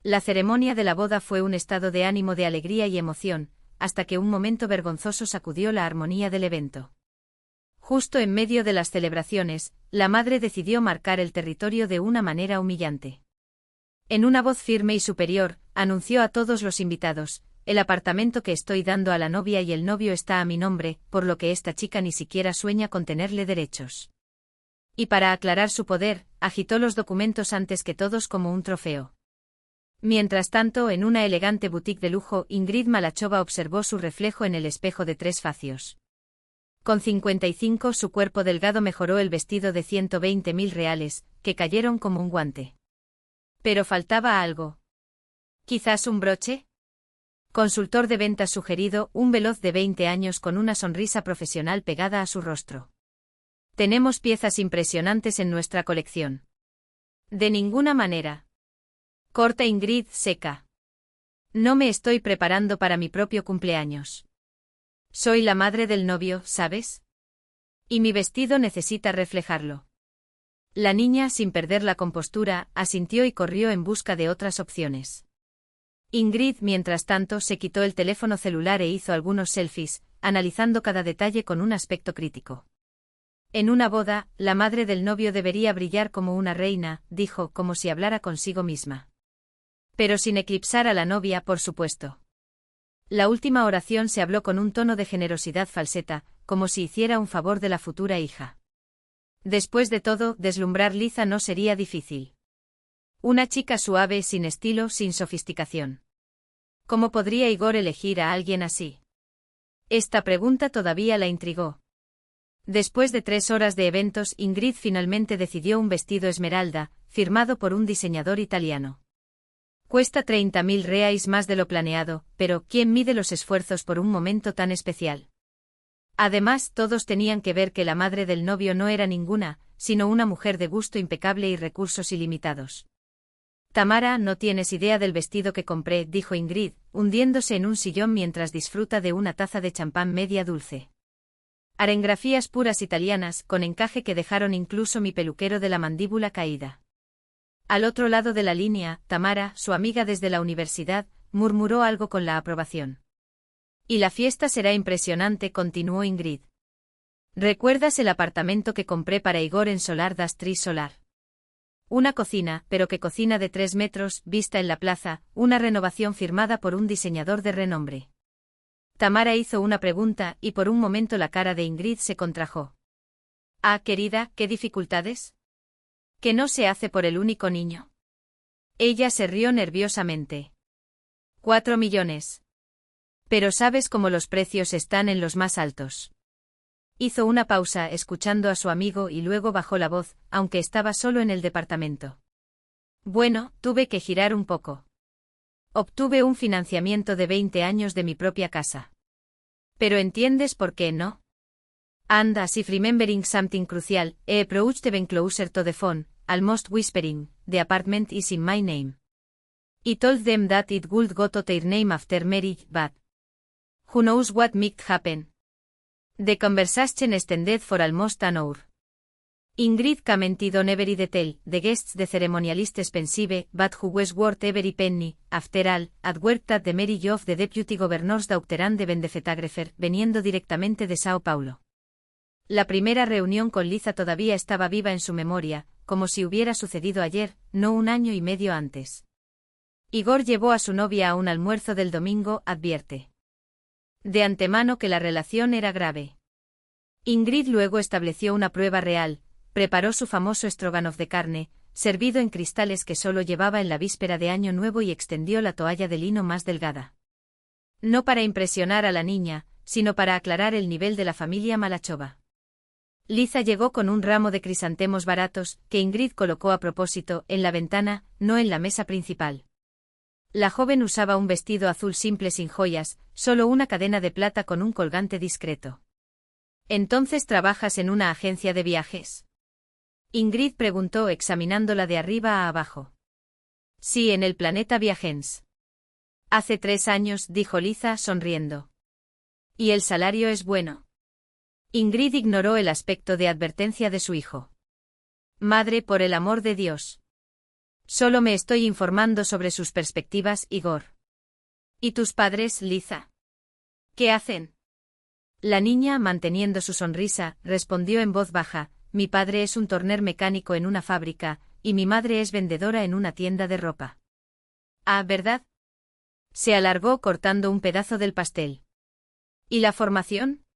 La ceremonia de la boda fue un estado de ánimo de alegría y emoción, hasta que un momento vergonzoso sacudió la armonía del evento. Justo en medio de las celebraciones, la madre decidió marcar el territorio de una manera humillante. En una voz firme y superior, anunció a todos los invitados: el apartamento que estoy dando a la novia y el novio está a mi nombre, por lo que esta chica ni siquiera sueña con tenerle derechos. Y para aclarar su poder, agitó los documentos antes que todos como un trofeo. Mientras tanto, en una elegante boutique de lujo, Ingrid Malachova observó su reflejo en el espejo de 3 facios. Con 55, su cuerpo delgado mejoró el vestido de 120.000 reales, que cayeron como un guante. Pero faltaba algo. ¿Quizás un broche? Consultor de ventas sugerido, un veloz de 20 años con una sonrisa profesional pegada a su rostro. Tenemos piezas impresionantes en nuestra colección. De ninguna manera. Corta Ingrid, seca. No me estoy preparando para mi propio cumpleaños. Soy la madre del novio, ¿sabes? Y mi vestido necesita reflejarlo. La niña, sin perder la compostura, asintió y corrió en busca de otras opciones. Ingrid, mientras tanto, se quitó el teléfono celular e hizo algunos selfies, analizando cada detalle con un aspecto crítico. En una boda, la madre del novio debería brillar como una reina, dijo, como si hablara consigo misma. Pero sin eclipsar a la novia, por supuesto. La última oración se habló con un tono de generosidad falseta, como si hiciera un favor de la futura hija. Después de todo, deslumbrar Liza no sería difícil. Una chica suave, sin estilo, sin sofisticación. ¿Cómo podría Igor elegir a alguien así? Esta pregunta todavía la intrigó. Después de 3 horas de eventos, Ingrid finalmente decidió un vestido esmeralda, firmado por un diseñador italiano. Cuesta 30.000 reais más de lo planeado, pero ¿quién mide los esfuerzos por un momento tan especial? Además, todos tenían que ver que la madre del novio no era ninguna, sino una mujer de gusto impecable y recursos ilimitados. Tamara, no tienes idea del vestido que compré, dijo Ingrid, hundiéndose en un sillón mientras disfruta de una taza de champán media dulce. Arengrafías puras italianas, con encaje que dejaron incluso mi peluquero de la mandíbula caída. Al otro lado de la línea, Tamara, su amiga desde la universidad, murmuró algo con la aprobación. Y la fiesta será impresionante, continuó Ingrid. ¿Recuerdas el apartamento que compré para Igor en Solar das Três Solar? Una cocina, pero que cocina de 3 metros, vista en la plaza, una renovación firmada por un diseñador de renombre. Tamara hizo una pregunta, y por un momento la cara de Ingrid se contrajo. Ah, querida, ¿qué dificultades? ¿Que no se hace por el único niño? Ella se rió nerviosamente. 4 millones. Pero sabes cómo los precios están en los más altos. Hizo una pausa, escuchando a su amigo, y luego bajó la voz, aunque estaba solo en el departamento. Bueno, tuve que girar un poco. Obtuve un financiamiento de 20 años de mi propia casa. Pero ¿entiendes por qué no? And as if remembering something crucial, he approached even closer to the phone, almost whispering, the apartment is in my name. I told them that it would go to their name after marriage, but who knows what might happen. The conversation extended for almost an hour. Ingrid commented on every detail, the guests the ceremonialist expensive, but who was worth every penny, after all, at work at the marriage of the deputy governor's daughter and the photographer, veniendo directamente de Sao Paulo. La primera reunión con Liza todavía estaba viva en su memoria, como si hubiera sucedido ayer, no 1 año y medio antes. Igor llevó a su novia a un almuerzo del domingo, advierte. De antemano que la relación era grave. Ingrid luego estableció una prueba real, preparó su famoso stroganoff de carne, servido en cristales que solo llevaba en la víspera de Año Nuevo, y extendió la toalla de lino más delgada. No para impresionar a la niña, sino para aclarar el nivel de la familia Malachova. Liza llegó con un ramo de crisantemos baratos, que Ingrid colocó a propósito, en la ventana, no en la mesa principal. La joven usaba un vestido azul simple sin joyas, solo una cadena de plata con un colgante discreto. ¿Entonces trabajas en una agencia de viajes? Ingrid preguntó, examinándola de arriba a abajo. Sí, en el Planeta Viagens. Hace 3 años, dijo Liza, sonriendo. ¿Y el salario es bueno? Ingrid ignoró el aspecto de advertencia de su hijo. Madre, por el amor de Dios. Solo me estoy informando sobre sus perspectivas, Igor. ¿Y tus padres, Liza? ¿Qué hacen? La niña, manteniendo su sonrisa, respondió en voz baja: mi padre es un torner mecánico en una fábrica, y mi madre es vendedora en una tienda de ropa. Ah, ¿verdad? Se alargó cortando un pedazo del pastel. ¿Y la formación?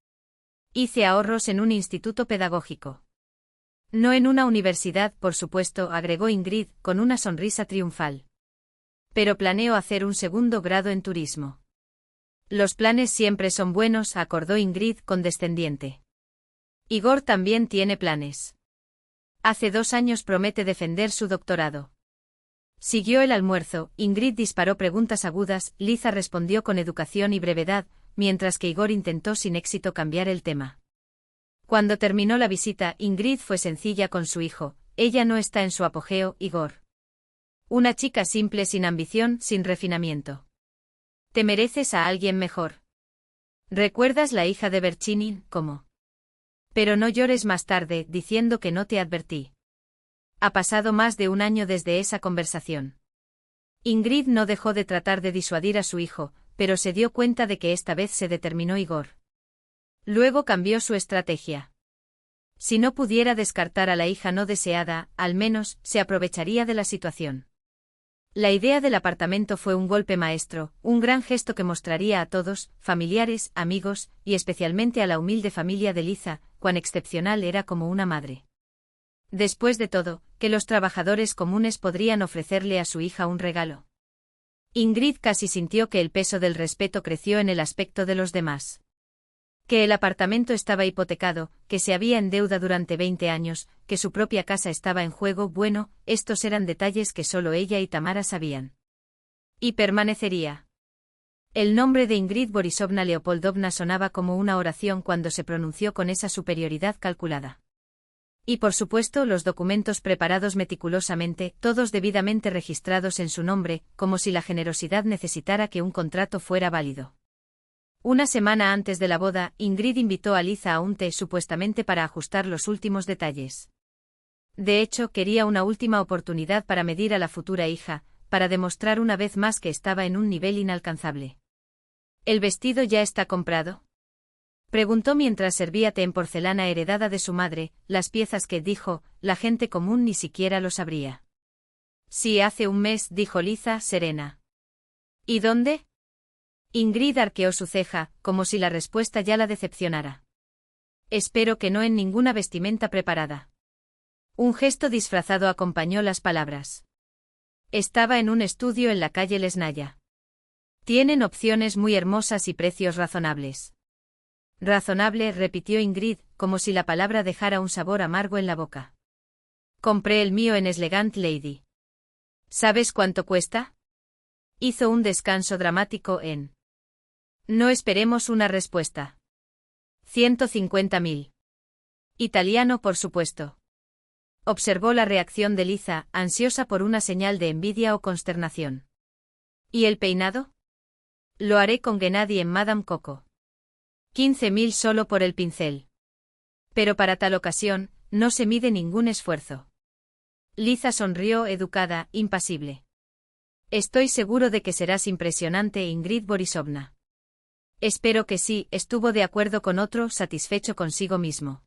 Hice ahorros en un instituto pedagógico. No en una universidad, por supuesto, agregó Ingrid, con una sonrisa triunfal. Pero planeo hacer un segundo grado en turismo. Los planes siempre son buenos, acordó Ingrid condescendiente. Igor también tiene planes. Hace 2 años promete defender su doctorado. Siguió el almuerzo, Ingrid disparó preguntas agudas, Liza respondió con educación y brevedad, mientras que Igor intentó sin éxito cambiar el tema. Cuando terminó la visita, Ingrid fue sencilla con su hijo: ella no está en su apogeo, Igor. Una chica simple, sin ambición, sin refinamiento. Te mereces a alguien mejor. ¿Recuerdas la hija de Berchinin, cómo? Pero no llores más tarde, diciendo que no te advertí. Ha pasado más de 1 año desde esa conversación. Ingrid no dejó de tratar de disuadir a su hijo, pero se dio cuenta de que esta vez se determinó Igor. Luego cambió su estrategia. Si no pudiera descartar a la hija no deseada, al menos, se aprovecharía de la situación. La idea del apartamento fue un golpe maestro, un gran gesto que mostraría a todos, familiares, amigos, y especialmente a la humilde familia de Liza, cuán excepcional era como una madre. Después de todo, que los trabajadores comunes podrían ofrecerle a su hija un regalo. Ingrid casi sintió que el peso del respeto creció en el aspecto de los demás. Que el apartamento estaba hipotecado, que se había en deuda durante 20 años, que su propia casa estaba en juego, bueno, estos eran detalles que solo ella y Tamara sabían. Y permanecería. El nombre de Ingrid Borisovna Leopoldovna sonaba como una oración cuando se pronunció con esa superioridad calculada. Y por supuesto los documentos preparados meticulosamente, todos debidamente registrados en su nombre, como si la generosidad necesitara que un contrato fuera válido. Una semana antes de la boda, Ingrid invitó a Liza a un té supuestamente para ajustar los últimos detalles. De hecho, quería una última oportunidad para medir a la futura hija, para demostrar una vez más que estaba en un nivel inalcanzable. ¿El vestido ya está comprado?, preguntó mientras servía té en porcelana heredada de su madre, las piezas que, dijo, la gente común ni siquiera lo sabría. Sí, hace 1 mes, dijo Liza, serena. ¿Y dónde? Ingrid arqueó su ceja, como si la respuesta ya la decepcionara. Espero que no en ninguna vestimenta preparada. Un gesto disfrazado acompañó las palabras. Estaba en un estudio en la calle Lesnaya. Tienen opciones muy hermosas y precios razonables. Razonable, repitió Ingrid, como si la palabra dejara un sabor amargo en la boca. Compré el mío en Elegant Lady. ¿Sabes cuánto cuesta? Hizo un descanso dramático en. No esperemos una respuesta. 150.000. Italiano, por supuesto. Observó la reacción de Liza, ansiosa por una señal de envidia o consternación. ¿Y el peinado? Lo haré con Gennady en Madame Coco. 15.000 solo por el pincel. Pero para tal ocasión, no se mide ningún esfuerzo. Liza sonrió, educada, impasible. Estoy seguro de que serás impresionante, Ingrid Borisovna. Espero que sí, estuvo de acuerdo con otro, satisfecho consigo mismo.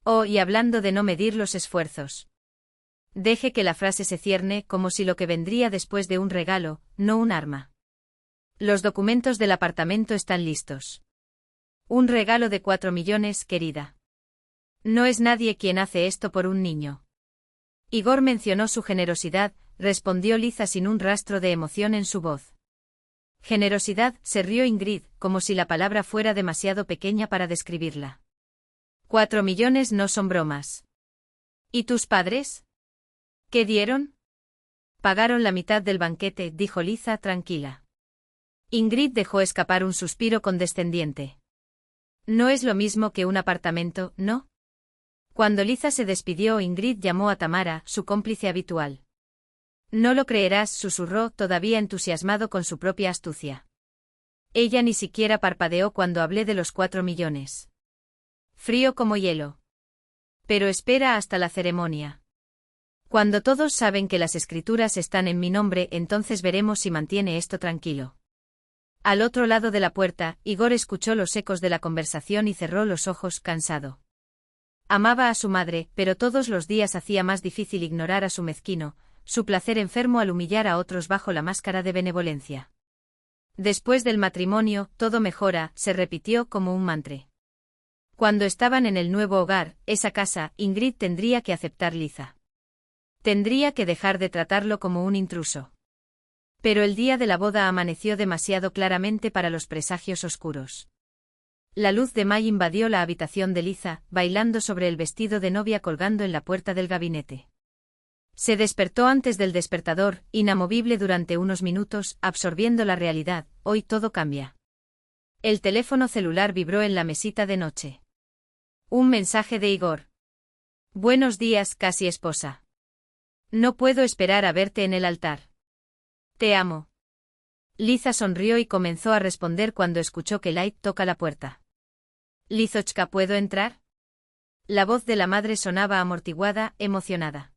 Oh, y hablando de no medir los esfuerzos. Deje que la frase se cierne, como si lo que vendría después de un regalo, no un arma. Los documentos del apartamento están listos. Un regalo de 4 millones, querida. No es nadie quien hace esto por un niño. Igor mencionó su generosidad, respondió Liza sin un rastro de emoción en su voz. Generosidad, se rió Ingrid, como si la palabra fuera demasiado pequeña para describirla. 4 millones no son bromas. ¿Y tus padres? ¿Qué dieron? Pagaron la mitad del banquete, dijo Liza tranquila. Ingrid dejó escapar un suspiro condescendiente. No es lo mismo que un apartamento, ¿no? Cuando Liza se despidió, Ingrid llamó a Tamara, su cómplice habitual. No lo creerás, susurró, todavía entusiasmado con su propia astucia. Ella ni siquiera parpadeó cuando hablé de los 4 millones. Frío como hielo. Pero espera hasta la ceremonia. Cuando todos saben que las escrituras están en mi nombre, entonces veremos si mantiene esto tranquilo. Al otro lado de la puerta, Igor escuchó los ecos de la conversación y cerró los ojos, cansado. Amaba a su madre, pero todos los días hacía más difícil ignorar a su mezquino, su placer enfermo al humillar a otros bajo la máscara de benevolencia. Después del matrimonio, todo mejora, se repitió como un mantra. Cuando estaban en el nuevo hogar, esa casa, Ingrid tendría que aceptar Liza. Tendría que dejar de tratarlo como un intruso. Pero el día de la boda amaneció demasiado claramente para los presagios oscuros. La luz de May invadió la habitación de Liza, bailando sobre el vestido de novia colgando en la puerta del gabinete. Se despertó antes del despertador, inamovible durante unos minutos, absorbiendo la realidad. Hoy todo cambia. El teléfono celular vibró en la mesita de noche. Un mensaje de Igor. Buenos días, casi esposa. No puedo esperar a verte en el altar. Te amo. Liza sonrió y comenzó a responder cuando escuchó que Light toca la puerta. Lizochka, ¿puedo entrar? La voz de la madre sonaba amortiguada, emocionada.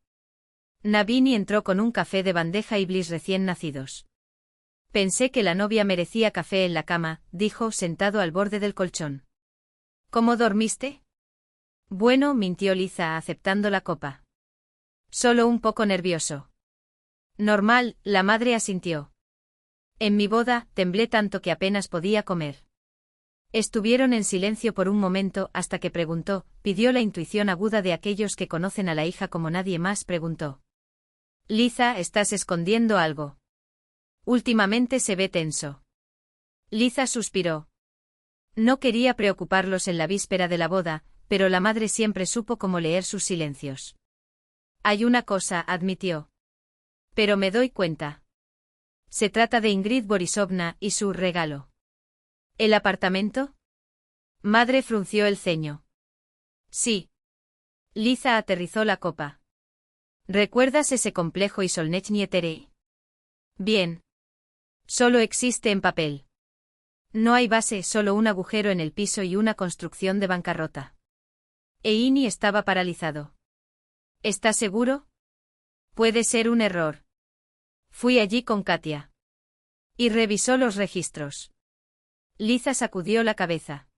Navini entró con un café de bandeja y bliss recién nacidos. Pensé que la novia merecía café en la cama, dijo, sentado al borde del colchón. ¿Cómo dormiste? Bueno, mintió Liza, aceptando la copa. Solo un poco nervioso. Normal, la madre asintió. En mi boda, temblé tanto que apenas podía comer. Estuvieron en silencio por un momento hasta que preguntó, pidió la intuición aguda de aquellos que conocen a la hija como nadie más, preguntó. Liza, ¿estás escondiendo algo? Últimamente se ve tenso. Liza suspiró. No quería preocuparlos en la víspera de la boda, pero la madre siempre supo cómo leer sus silencios. Hay una cosa, admitió. Pero me doy cuenta. Se trata de Ingrid Borisovna y su regalo. ¿El apartamento? Madre frunció el ceño. Sí. Liza aterrizó la copa. ¿Recuerdas ese complejo y Solnechny Terei? Bien. Solo existe en papel. No hay base, solo un agujero en el piso y una construcción de bancarrota. Eini estaba paralizado. ¿Estás seguro? Puede ser un error. Fui allí con Katia. Y revisó los registros. Liza sacudió la cabeza.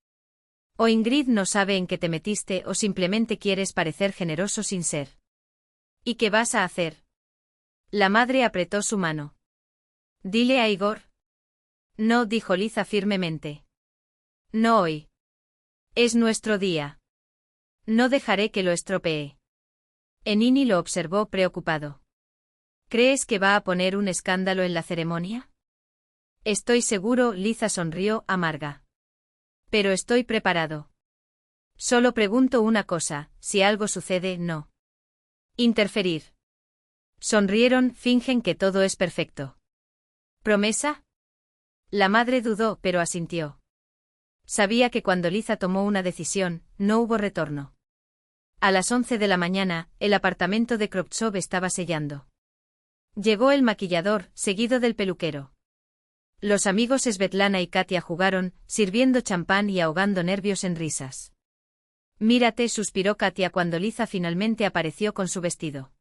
O Ingrid no sabe en qué te metiste o simplemente quieres parecer generoso sin ser. ¿Y qué vas a hacer? La madre apretó su mano. Dile a Igor. No, dijo Liza firmemente. No hoy. Es nuestro día. No dejaré que lo estropee. Enini lo observó preocupado. ¿Crees que va a poner un escándalo en la ceremonia? Estoy seguro, Liza sonrió, amarga. Pero estoy preparado. Solo pregunto una cosa, si algo sucede, no. Interferir. Sonrieron, fingen que todo es perfecto. ¿Promesa? La madre dudó, pero asintió. Sabía que cuando Liza tomó una decisión, no hubo retorno. A las 11 de la mañana, el apartamento de Kroptsov estaba sellando. Llegó el maquillador, seguido del peluquero. Los amigos Svetlana y Katia jugaron, sirviendo champán y ahogando nervios en risas. Mírate, suspiró Katia cuando Liza finalmente apareció con su vestido.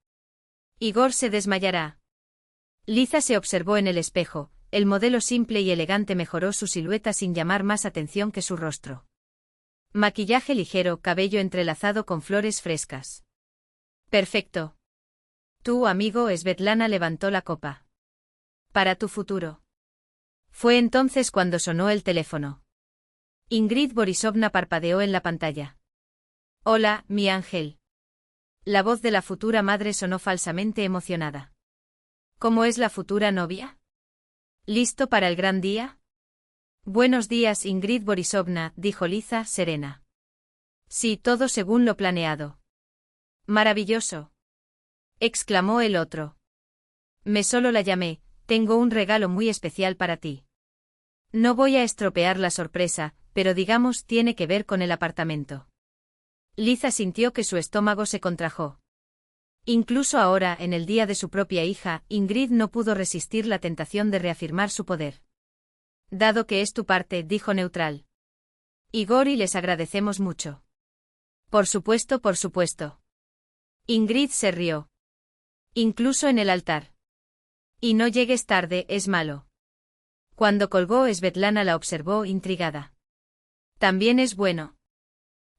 Igor se desmayará. Liza se observó en el espejo, el modelo simple y elegante mejoró su silueta sin llamar más atención que su rostro. Maquillaje ligero, cabello entrelazado con flores frescas. Perfecto. Tu amigo Svetlana levantó la copa. Para tu futuro. Fue entonces cuando sonó el teléfono. Ingrid Borisovna parpadeó en la pantalla. Hola, mi ángel. La voz de la futura madre sonó falsamente emocionada. ¿Cómo es la futura novia? ¿Listo para el gran día? Buenos días, Ingrid Borisovna, dijo Liza, serena. Sí, todo según lo planeado. Maravilloso. Exclamó el otro. Me solo la llamé, tengo un regalo muy especial para ti. No voy a estropear la sorpresa, pero digamos tiene que ver con el apartamento. Liza sintió que su estómago se contrajo. Incluso ahora, en el día de su propia hija, Ingrid no pudo resistir la tentación de reafirmar su poder. Dado que es tu parte, dijo neutral. Igor y les agradecemos mucho. Por supuesto, por supuesto. Ingrid se rió. Incluso en el altar. Y no llegues tarde, es malo. Cuando colgó, Svetlana la observó intrigada. También es bueno.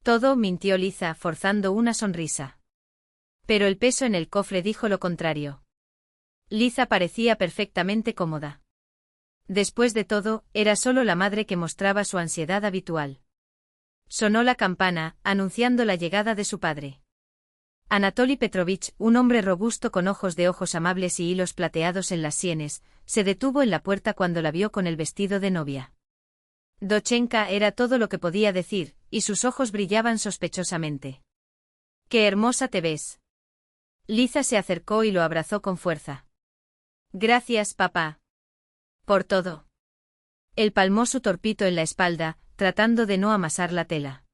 Todo, mintió Liza, forzando una sonrisa. Pero el peso en el cofre dijo lo contrario. Liza parecía perfectamente cómoda. Después de todo, era solo la madre que mostraba su ansiedad habitual. Sonó la campana, anunciando la llegada de su padre. Anatoly Petrovich, un hombre robusto con ojos amables y hilos plateados en las sienes, se detuvo en la puerta cuando la vio con el vestido de novia. Dochenka era todo lo que podía decir, y sus ojos brillaban sospechosamente. ¡Qué hermosa te ves! Liza se acercó y lo abrazó con fuerza. Gracias, papá. Por todo. Él palmó su torpito en la espalda, tratando de no amasar la tela.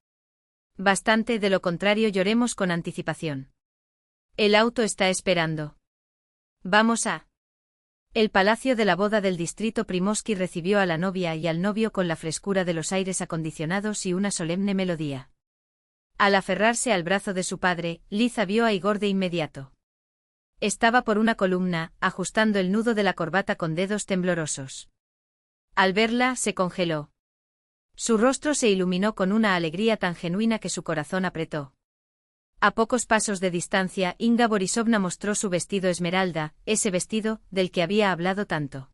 Bastante, de lo contrario lloremos con anticipación. El auto está esperando. Vamos a... El palacio de la boda del distrito Primorsky recibió a la novia y al novio con la frescura de los aires acondicionados y una solemne melodía. Al aferrarse al brazo de su padre, Liza vio a Igor de inmediato. Estaba por una columna, ajustando el nudo de la corbata con dedos temblorosos. Al verla, se congeló. Su rostro se iluminó con una alegría tan genuina que su corazón apretó. A pocos pasos de distancia, Inga Borisovna mostró su vestido esmeralda, ese vestido, del que había hablado tanto.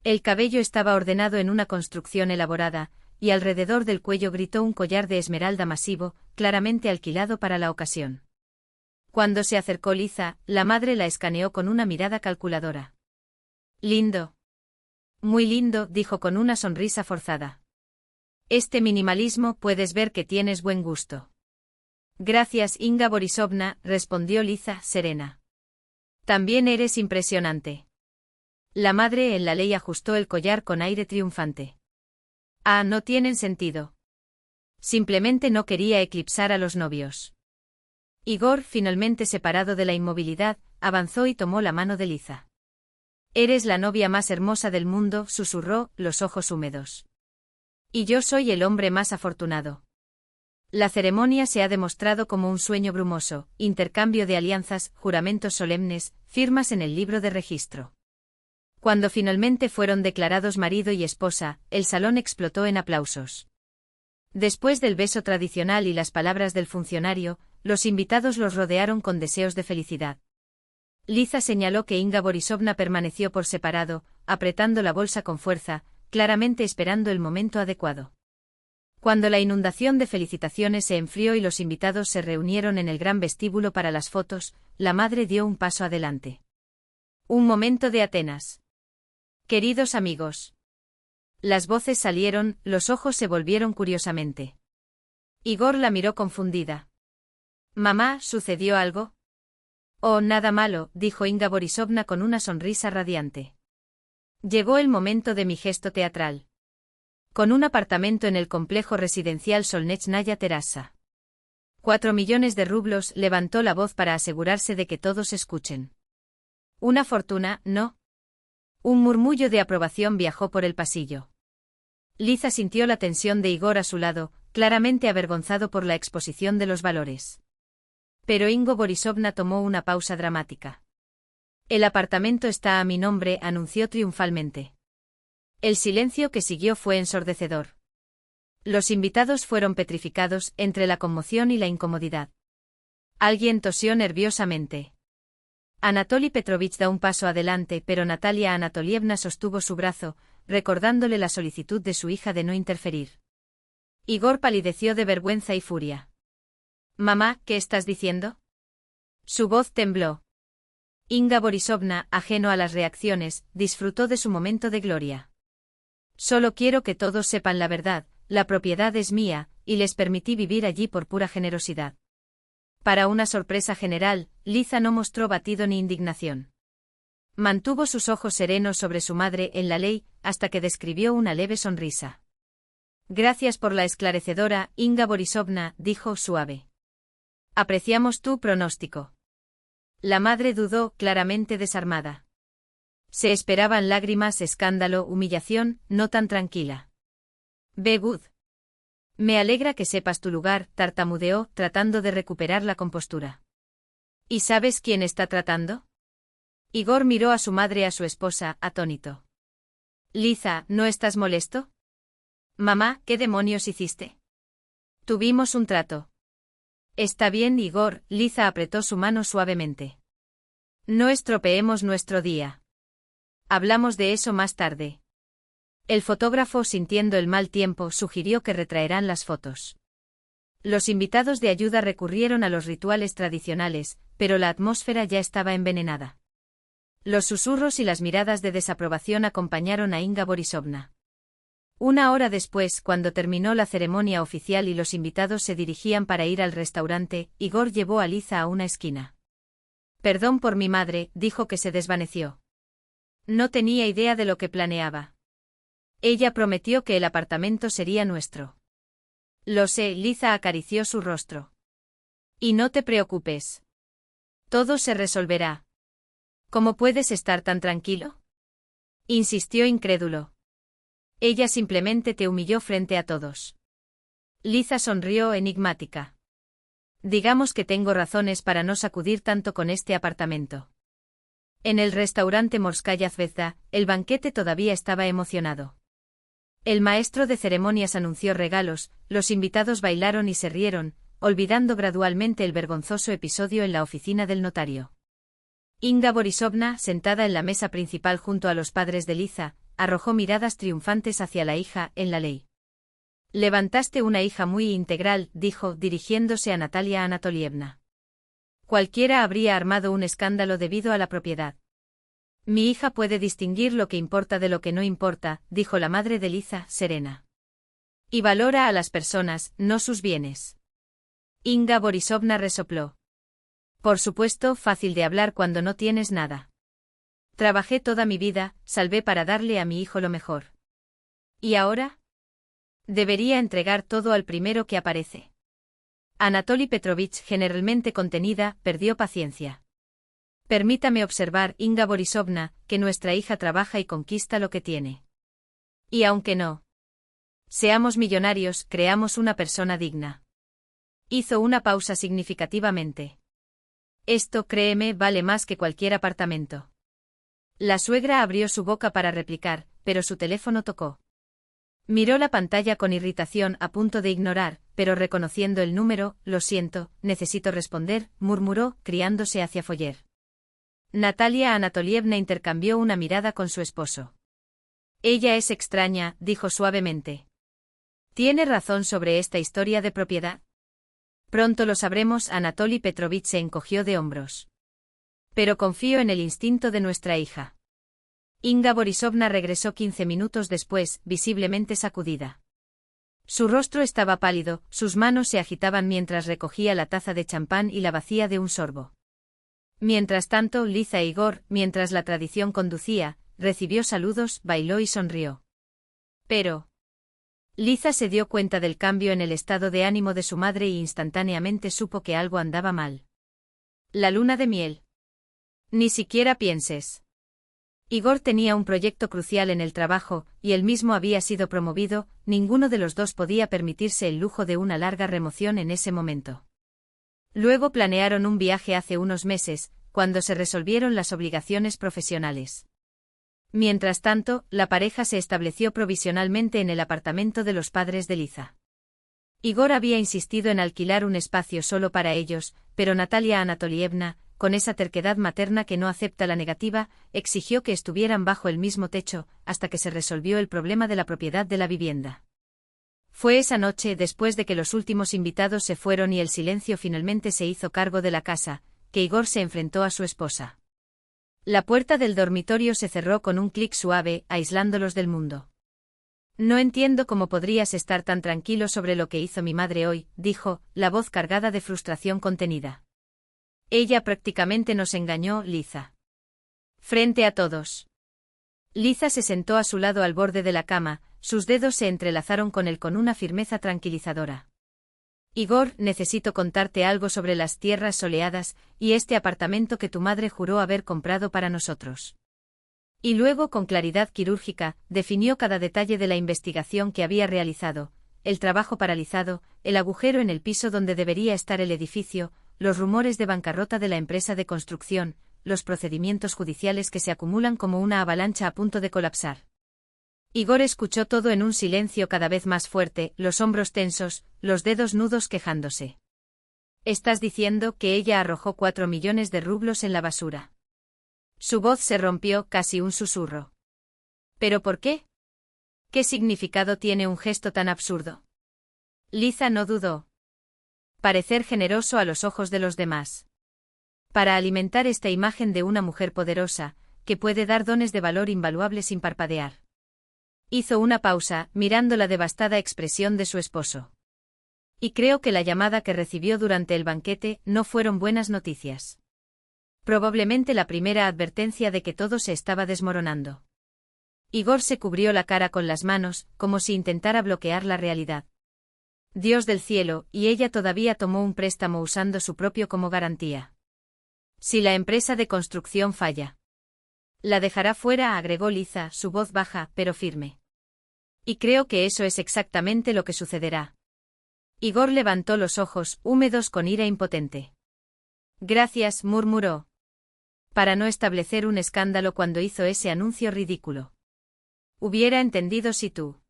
El cabello estaba ordenado en una construcción elaborada, y alrededor del cuello gritó un collar de esmeralda masivo, claramente alquilado para la ocasión. Cuando se acercó Liza, la madre la escaneó con una mirada calculadora. Lindo. Muy lindo, dijo con una sonrisa forzada. Este minimalismo, puedes ver que tienes buen gusto. Gracias, Inga Borisovna, respondió Liza, serena. También eres impresionante. La madre en la ley ajustó el collar con aire triunfante. Ah, no tienen sentido. Simplemente no quería eclipsar a los novios. Igor, finalmente separado de la inmovilidad, avanzó y tomó la mano de Liza. Eres la novia más hermosa del mundo, susurró, los ojos húmedos. Y yo soy el hombre más afortunado. La ceremonia se ha demostrado como un sueño brumoso, intercambio de alianzas, juramentos solemnes, firmas en el libro de registro. Cuando finalmente fueron declarados marido y esposa, el salón explotó en aplausos. Después del beso tradicional y las palabras del funcionario, los invitados los rodearon con deseos de felicidad. Liza señaló que Inga Borisovna permaneció por separado, apretando la bolsa con fuerza, claramente esperando el momento adecuado. Cuando la inundación de felicitaciones se enfrió y los invitados se reunieron en el gran vestíbulo para las fotos, la madre dio un paso adelante. Un momento de Atenas. Queridos amigos. Las voces salieron, los ojos se volvieron curiosamente. Igor la miró confundida. Mamá, ¿sucedió algo? Oh, nada malo, dijo Inga Borisovna con una sonrisa radiante. Llegó el momento de mi gesto teatral. Con un apartamento en el complejo residencial Solnechnaya Terasa. 4 millones de rublos, levantó la voz para asegurarse de que todos escuchen. Una fortuna, ¿no? Un murmullo de aprobación viajó por el pasillo. Liza sintió la tensión de Igor a su lado, claramente avergonzado por la exposición de los valores. Pero Inga Borisovna tomó una pausa dramática. El apartamento está a mi nombre, anunció triunfalmente. El silencio que siguió fue ensordecedor. Los invitados fueron petrificados entre la conmoción y la incomodidad. Alguien tosió nerviosamente. Anatoly Petrovich da un paso adelante, pero Natalia Anatolievna sostuvo su brazo, recordándole la solicitud de su hija de no interferir. Igor palideció de vergüenza y furia. Mamá, ¿qué estás diciendo? Su voz tembló. Inga Borisovna, ajeno a las reacciones, disfrutó de su momento de gloria. Solo quiero que todos sepan la verdad, la propiedad es mía, y les permití vivir allí por pura generosidad. Para una sorpresa general, Liza no mostró batido ni indignación. Mantuvo sus ojos serenos sobre su madre en la ley, hasta que describió una leve sonrisa. Gracias por la esclarecedora, Inga Borisovna, dijo suave. Apreciamos tu pronóstico. La madre dudó, claramente desarmada. Se esperaban lágrimas, escándalo, humillación, no tan tranquila. Begud. Me alegra que sepas tu lugar, tartamudeó, tratando de recuperar la compostura. ¿Y sabes quién está tratando? Igor miró a su madre y a su esposa, atónito. Liza, ¿no estás molesto? Mamá, ¿qué demonios hiciste? Tuvimos un trato. Está bien, Igor, Liza apretó su mano suavemente. No estropeemos nuestro día. Hablamos de eso más tarde. El fotógrafo, sintiendo el mal tiempo, sugirió que retraerán las fotos. Los invitados de ayuda recurrieron a los rituales tradicionales, pero la atmósfera ya estaba envenenada. Los susurros y las miradas de desaprobación acompañaron a Inga Borisovna. Una hora después, cuando terminó la ceremonia oficial y los invitados se dirigían para ir al restaurante, Igor llevó a Liza a una esquina. Perdón por mi madre, dijo, que se desvaneció. No tenía idea de lo que planeaba. Ella prometió que el apartamento sería nuestro. Lo sé, Liza acarició su rostro. Y no te preocupes. Todo se resolverá. ¿Cómo puedes estar tan tranquilo? Insistió incrédulo. Ella simplemente te humilló frente a todos. Liza sonrió enigmática. Digamos que tengo razones para no sacudir tanto con este apartamento. En el restaurante Morskaya Zvezda, el banquete todavía estaba emocionado. El maestro de ceremonias anunció regalos, los invitados bailaron y se rieron, olvidando gradualmente el vergonzoso episodio en la oficina del notario. Inga Borisovna, sentada en la mesa principal junto a los padres de Liza, arrojó miradas triunfantes hacia la hija, en la ley. Levantaste una hija muy integral, dijo, dirigiéndose a Natalia Anatolievna. Cualquiera habría armado un escándalo debido a la propiedad. Mi hija puede distinguir lo que importa de lo que no importa, dijo la madre de Liza, serena. Y valora a las personas, no sus bienes. Inga Borisovna resopló. Por supuesto, fácil de hablar cuando no tienes nada. Trabajé toda mi vida, salvé para darle a mi hijo lo mejor. ¿Y ahora? Debería entregar todo al primero que aparece. Anatoly Petrovich, generalmente contenida, perdió paciencia. Permítame observar, Inga Borisovna, que nuestra hija trabaja y conquista lo que tiene. Y aunque no seamos millonarios, creamos una persona digna. Hizo una pausa significativamente. Esto, créeme, vale más que cualquier apartamento. La suegra abrió su boca para replicar, pero su teléfono tocó. Miró la pantalla con irritación, a punto de ignorar, pero reconociendo el número, lo siento, necesito responder, murmuró, criándose hacia Foyer. Natalia Anatolievna intercambió una mirada con su esposo. Ella es extraña, dijo suavemente. ¿Tiene razón sobre esta historia de propiedad? Pronto lo sabremos, Anatoly Petrovich se encogió de hombros. Pero confío en el instinto de nuestra hija. Inga Borisovna regresó 15 minutos después, visiblemente sacudida. Su rostro estaba pálido, sus manos se agitaban mientras recogía la taza de champán y la vacía de un sorbo. Mientras tanto, Liza e Igor, mientras la tradición conducía, recibió saludos, bailó y sonrió. Pero Liza se dio cuenta del cambio en el estado de ánimo de su madre y instantáneamente supo que algo andaba mal. La luna de miel. Ni siquiera pienses. Igor tenía un proyecto crucial en el trabajo, y él mismo había sido promovido, ninguno de los dos podía permitirse el lujo de una larga remoción en ese momento. Luego planearon un viaje hace unos meses, cuando se resolvieron las obligaciones profesionales. Mientras tanto, la pareja se estableció provisionalmente en el apartamento de los padres de Liza. Igor había insistido en alquilar un espacio solo para ellos, pero Natalia Anatolievna, con esa terquedad materna que no acepta la negativa, exigió que estuvieran bajo el mismo techo, hasta que se resolvió el problema de la propiedad de la vivienda. Fue esa noche, después de que los últimos invitados se fueron y el silencio finalmente se hizo cargo de la casa, que Igor se enfrentó a su esposa. La puerta del dormitorio se cerró con un clic suave, aislándolos del mundo. No entiendo cómo podrías estar tan tranquilo sobre lo que hizo mi madre hoy, dijo, la voz cargada de frustración contenida. Ella prácticamente nos engañó, Liza. Frente a todos. Liza se sentó a su lado al borde de la cama, sus dedos se entrelazaron con él con una firmeza tranquilizadora. Igor, necesito contarte algo sobre las tierras soleadas y este apartamento que tu madre juró haber comprado para nosotros. Y luego, con claridad quirúrgica, definió cada detalle de la investigación que había realizado, el trabajo paralizado, el agujero en el piso donde debería estar el edificio, los rumores de bancarrota de la empresa de construcción, los procedimientos judiciales que se acumulan como una avalancha a punto de colapsar. Igor escuchó todo en un silencio cada vez más fuerte, los hombros tensos, los dedos nudos quejándose. ¿Estás diciendo que ella arrojó 4 millones de rublos en la basura? Su voz se rompió, casi un susurro. ¿Pero por qué? ¿Qué significado tiene un gesto tan absurdo? Liza no dudó. Parecer generoso a los ojos de los demás. Para alimentar esta imagen de una mujer poderosa, que puede dar dones de valor invaluable sin parpadear. Hizo una pausa, mirando la devastada expresión de su esposo. Y creo que la llamada que recibió durante el banquete no fueron buenas noticias. Probablemente la primera advertencia de que todo se estaba desmoronando. Igor se cubrió la cara con las manos, como si intentara bloquear la realidad. Dios del cielo, y ella todavía tomó un préstamo usando su propio como garantía. Si la empresa de construcción falla. La dejará fuera, agregó Liza, su voz baja, pero firme. Y creo que eso es exactamente lo que sucederá. Igor levantó los ojos, húmedos con ira impotente. Gracias, murmuró. Para no establecer un escándalo cuando hizo ese anuncio ridículo. Hubiera entendido si tú.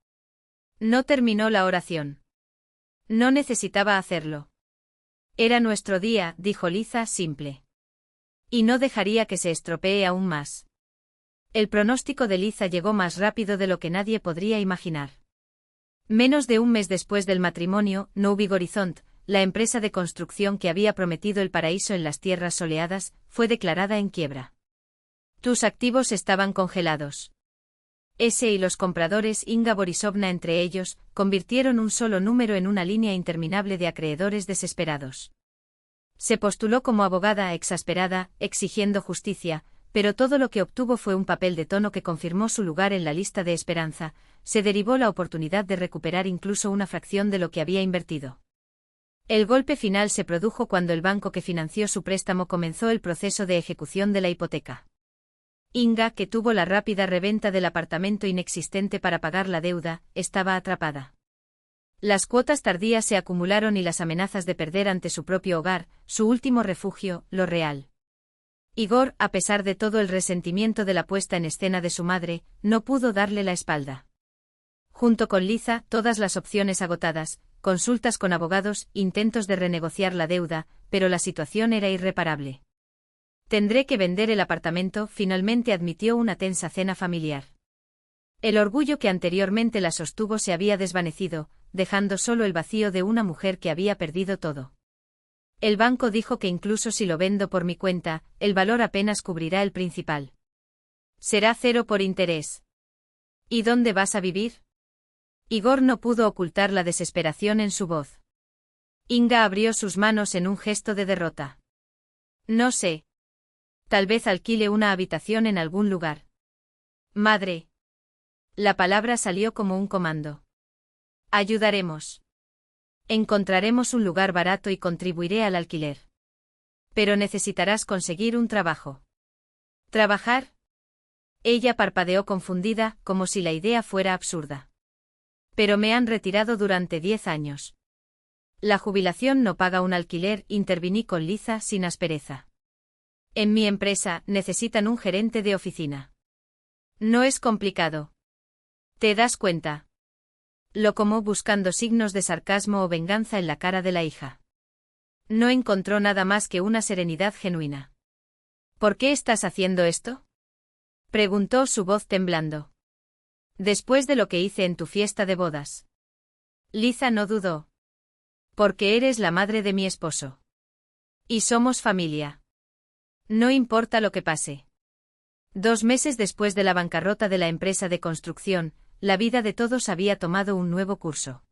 No terminó la oración. No necesitaba hacerlo. Era nuestro día, dijo Liza, simple. Y no dejaría que se estropee aún más. El pronóstico de Liza llegó más rápido de lo que nadie podría imaginar. Menos de un mes después del matrimonio, Nouvig Horizont, la empresa de construcción que había prometido el paraíso en las tierras soleadas, fue declarada en quiebra. Tus activos estaban congelados. Ese y los compradores, Inga Borisovna entre ellos, convirtieron un solo número en una línea interminable de acreedores desesperados. Se postuló como abogada exasperada, exigiendo justicia, pero todo lo que obtuvo fue un papel de tono que confirmó su lugar en la lista de esperanza. Se derivó la oportunidad de recuperar incluso una fracción de lo que había invertido. El golpe final se produjo cuando el banco que financió su préstamo comenzó el proceso de ejecución de la hipoteca. Inga, que tuvo la rápida reventa del apartamento inexistente para pagar la deuda, estaba atrapada. Las cuotas tardías se acumularon y las amenazas de perder ante su propio hogar, su último refugio, lo real. Igor, a pesar de todo el resentimiento de la puesta en escena de su madre, no pudo darle la espalda. Junto con Liza, todas las opciones agotadas, consultas con abogados, intentos de renegociar la deuda, pero la situación era irreparable. Tendré que vender el apartamento, finalmente admitió una tensa cena familiar. El orgullo que anteriormente la sostuvo se había desvanecido, dejando solo el vacío de una mujer que había perdido todo. El banco dijo que incluso si lo vendo por mi cuenta, el valor apenas cubrirá el principal. Será 0 por interés. ¿Y dónde vas a vivir? Igor no pudo ocultar la desesperación en su voz. Inga abrió sus manos en un gesto de derrota. No sé. Tal vez alquile una habitación en algún lugar. Madre. La palabra salió como un comando. Ayudaremos. Encontraremos un lugar barato y contribuiré al alquiler. Pero necesitarás conseguir un trabajo. ¿Trabajar? Ella parpadeó confundida, como si la idea fuera absurda. Pero me han retirado durante 10 años. La jubilación no paga un alquiler, interviní con Liza sin aspereza. En mi empresa, necesitan un gerente de oficina. No es complicado. ¿Te das cuenta? Lo comó buscando signos de sarcasmo o venganza en la cara de la hija. No encontró nada más que una serenidad genuina. ¿Por qué estás haciendo esto? Preguntó su voz temblando. Después de lo que hice en tu fiesta de bodas. Liza no dudó. Porque eres la madre de mi esposo. Y somos familia. No importa lo que pase. 2 meses después de la bancarrota de la empresa de construcción, la vida de todos había tomado un nuevo curso.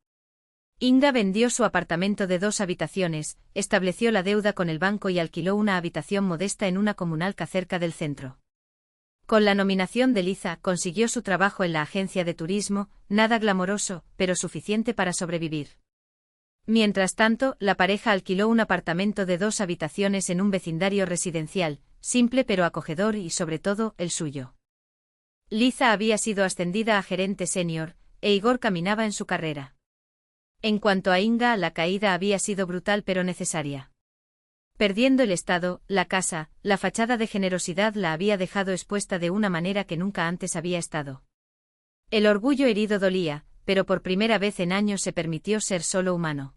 Inga vendió su apartamento de 2 habitaciones, estableció la deuda con el banco y alquiló una habitación modesta en una comunalca cerca del centro. Con la nominación de Liza consiguió su trabajo en la agencia de turismo, nada glamoroso, pero suficiente para sobrevivir. Mientras tanto, la pareja alquiló un apartamento de 2 habitaciones en un vecindario residencial, simple pero acogedor y sobre todo, el suyo. Liza había sido ascendida a gerente senior, e Igor caminaba en su carrera. En cuanto a Inga, la caída había sido brutal pero necesaria. Perdiendo el estado, la casa, la fachada de generosidad la había dejado expuesta de una manera que nunca antes había estado. El orgullo herido dolía, pero por primera vez en años se permitió ser solo humano.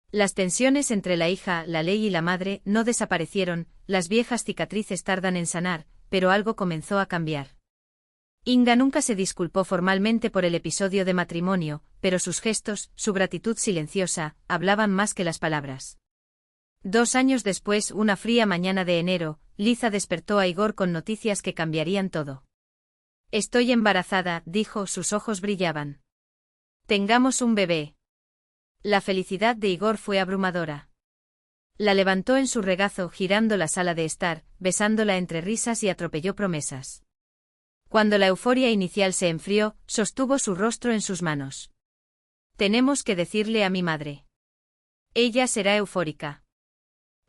Las tensiones entre la hija, la ley y la madre no desaparecieron, las viejas cicatrices tardan en sanar, pero algo comenzó a cambiar. Inga nunca se disculpó formalmente por el episodio de matrimonio, pero sus gestos, su gratitud silenciosa, hablaban más que las palabras. 2 años después, una fría mañana de enero, Liza despertó a Igor con noticias que cambiarían todo. «Estoy embarazada», dijo, sus ojos brillaban. «Tengamos un bebé». La felicidad de Igor fue abrumadora. La levantó en su regazo girando la sala de estar, besándola entre risas y atropelló promesas. Cuando la euforia inicial se enfrió, sostuvo su rostro en sus manos. «Tenemos que decirle a mi madre. Ella será eufórica».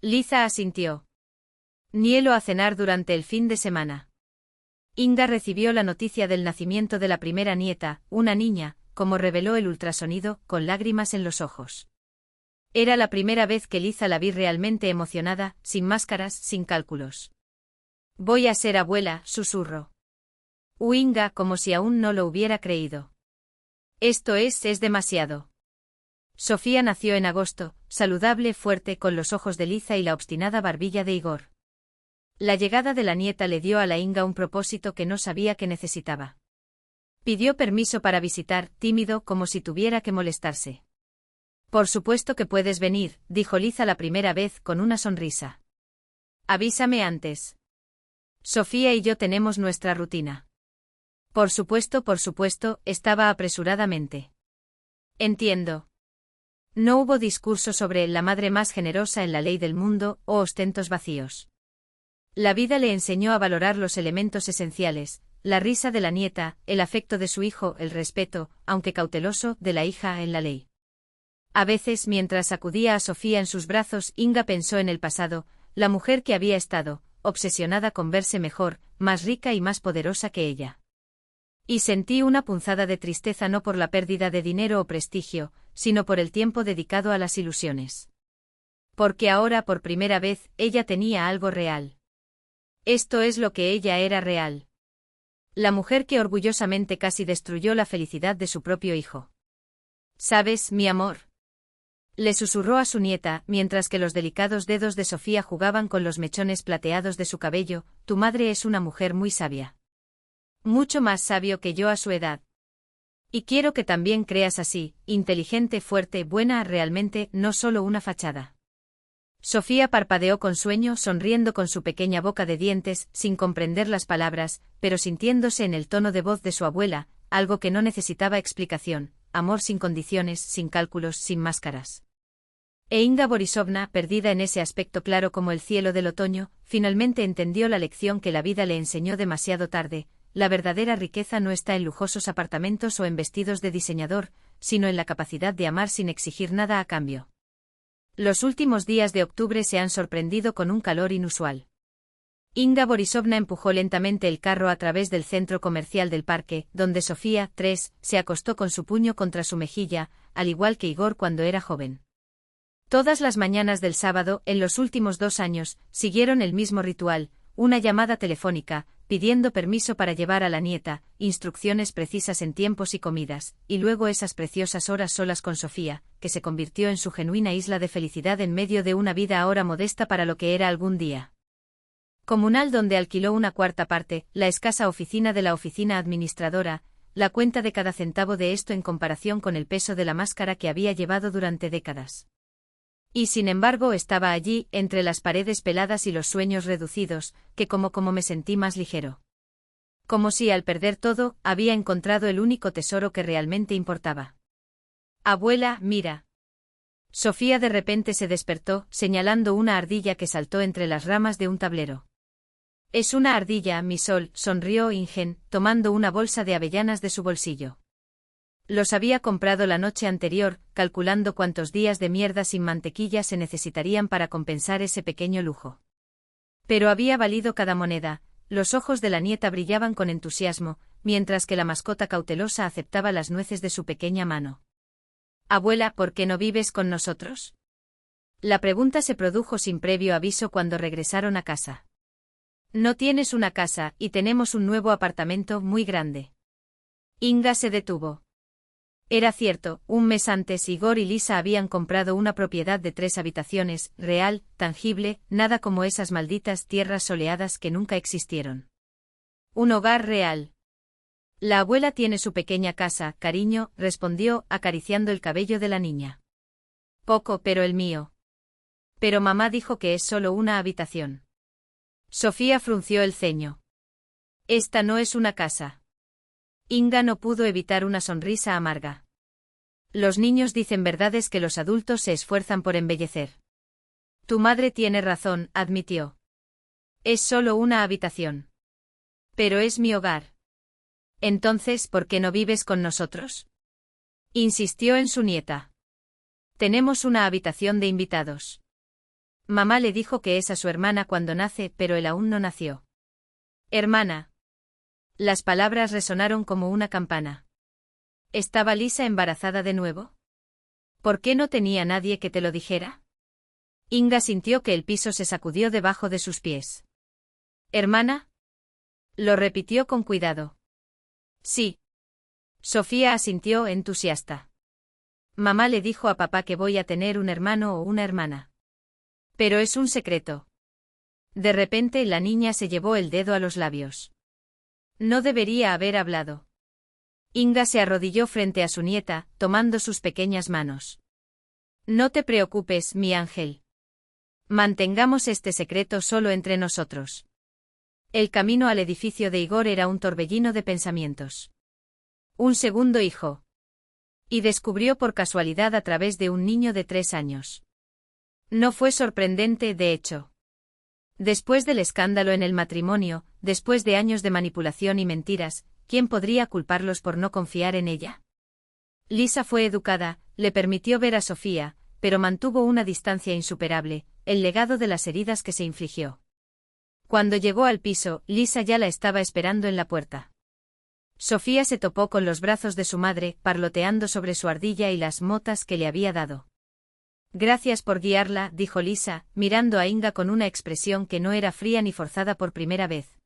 Liza asintió. «Nielo a cenar durante el fin de semana». Inga recibió la noticia del nacimiento de la primera nieta, una niña, como reveló el ultrasonido, con lágrimas en los ojos. Era la primera vez que Liza la vi realmente emocionada, sin máscaras, sin cálculos. «Voy a ser abuela», susurró. Inga, como si aún no lo hubiera creído. «Esto es demasiado». Sofía nació en agosto, saludable, fuerte, con los ojos de Liza y la obstinada barbilla de Igor. La llegada de la nieta le dio a la Inga un propósito que no sabía que necesitaba. Pidió permiso para visitar, tímido, como si tuviera que molestarse. «Por supuesto que puedes venir», dijo Liza la primera vez con una sonrisa. «Avísame antes. Sofía y yo tenemos nuestra rutina». Por supuesto», estaba apresuradamente. «Entiendo». No hubo discurso sobre la madre más generosa en la ley del mundo o ostentos vacíos. La vida le enseñó a valorar los elementos esenciales, la risa de la nieta, el afecto de su hijo, el respeto, aunque cauteloso, de la hija en la ley. A veces, mientras sacudía a Sofía en sus brazos, Inga pensó en el pasado, la mujer que había estado, obsesionada con verse mejor, más rica y más poderosa que ella. Y sentí una punzada de tristeza no por la pérdida de dinero o prestigio, sino por el tiempo dedicado a las ilusiones. Porque ahora, por primera vez, ella tenía algo real. Esto es lo que ella era real. La mujer que orgullosamente casi destruyó la felicidad de su propio hijo. «¿Sabes, mi amor?», le susurró a su nieta, mientras que los delicados dedos de Sofía jugaban con los mechones plateados de su cabello, «tu madre es una mujer muy sabia. Mucho más sabio que yo a su edad. Y quiero que también creas así, inteligente, fuerte, buena, realmente, no solo una fachada». Sofía parpadeó con sueño, sonriendo con su pequeña boca de dientes, sin comprender las palabras, pero sintiéndose en el tono de voz de su abuela, algo que no necesitaba explicación, amor sin condiciones, sin cálculos, sin máscaras. E Inga Borisovna, perdida en ese aspecto claro como el cielo del otoño, finalmente entendió la lección que la vida le enseñó demasiado tarde: la verdadera riqueza no está en lujosos apartamentos o en vestidos de diseñador, sino en la capacidad de amar sin exigir nada a cambio. Los últimos días de octubre se han sorprendido con un calor inusual. Inga Borisovna empujó lentamente el carro a través del centro comercial del parque, donde Sofía, 3, se acostó con su puño contra su mejilla, al igual que Igor cuando era joven. Todas las mañanas del sábado, en los últimos 2 años, siguieron el mismo ritual: una llamada telefónica, pidiendo permiso para llevar a la nieta, instrucciones precisas en tiempos y comidas, y luego esas preciosas horas solas con Sofía, que se convirtió en su genuina isla de felicidad en medio de una vida ahora modesta para lo que era algún día. Comunal donde alquiló una cuarta parte, la escasa oficina de la oficina administradora, la cuenta de cada centavo de esto en comparación con el peso de la máscara que había llevado durante décadas. Y sin embargo estaba allí, entre las paredes peladas y los sueños reducidos, que como me sentí más ligero. Como si al perder todo, había encontrado el único tesoro que realmente importaba. «Abuela, mira». Sofía de repente se despertó, señalando una ardilla que saltó entre las ramas de un tablero. «Es una ardilla, mi sol», sonrió Ingen, tomando una bolsa de avellanas de su bolsillo. Los había comprado la noche anterior, calculando cuántos días de mierda sin mantequilla se necesitarían para compensar ese pequeño lujo. Pero había valido cada moneda. Los ojos de la nieta brillaban con entusiasmo, mientras que la mascota cautelosa aceptaba las nueces de su pequeña mano. «Abuela, ¿por qué no vives con nosotros?». La pregunta se produjo sin previo aviso cuando regresaron a casa. No tienes una casa, y tenemos un nuevo apartamento muy grande. Inga se detuvo. Era cierto, un mes antes Igor y Lisa habían comprado una propiedad de 3 habitaciones, real, tangible, nada como esas malditas tierras soleadas que nunca existieron. Un hogar real. La abuela tiene su pequeña casa, cariño, respondió, acariciando el cabello de la niña. Poco, pero el mío. Pero mamá dijo que es solo una habitación. Sofía frunció el ceño. Esta no es una casa. Inga no pudo evitar una sonrisa amarga. Los niños dicen verdades que los adultos se esfuerzan por embellecer. Tu madre tiene razón, admitió. Es solo una habitación. Pero es mi hogar. Entonces, ¿por qué no vives con nosotros? Insistió en su nieta. Tenemos una habitación de invitados. Mamá le dijo que es a su hermana cuando nace, pero él aún no nació. Hermana. Las palabras resonaron como una campana. ¿Estaba Lisa embarazada de nuevo? ¿Por qué no tenía nadie que te lo dijera? Inga sintió que el piso se sacudió debajo de sus pies. ¿Hermana? Lo repitió con cuidado. Sí. Sofía asintió entusiasta. Mamá le dijo a papá que voy a tener un hermano o una hermana. Pero es un secreto. De repente la niña se llevó el dedo a los labios. No debería haber hablado. Inga se arrodilló frente a su nieta, tomando sus pequeñas manos. No te preocupes, mi ángel. Mantengamos este secreto solo entre nosotros. El camino al edificio de Igor era un torbellino de pensamientos. Un segundo hijo. Y descubrió por casualidad a través de un niño de 3 años. No fue sorprendente, de hecho. Después del escándalo en el matrimonio, después de años de manipulación y mentiras, ¿quién podría culparlos por no confiar en ella? Lisa fue educada, le permitió ver a Sofía, pero mantuvo una distancia insuperable, el legado de las heridas que se infligió. Cuando llegó al piso, Lisa ya la estaba esperando en la puerta. Sofía se topó con los brazos de su madre, parloteando sobre su ardilla y las motas que le había dado. Gracias por guiarla, dijo Lisa, mirando a Inga con una expresión que no era fría ni forzada por primera vez.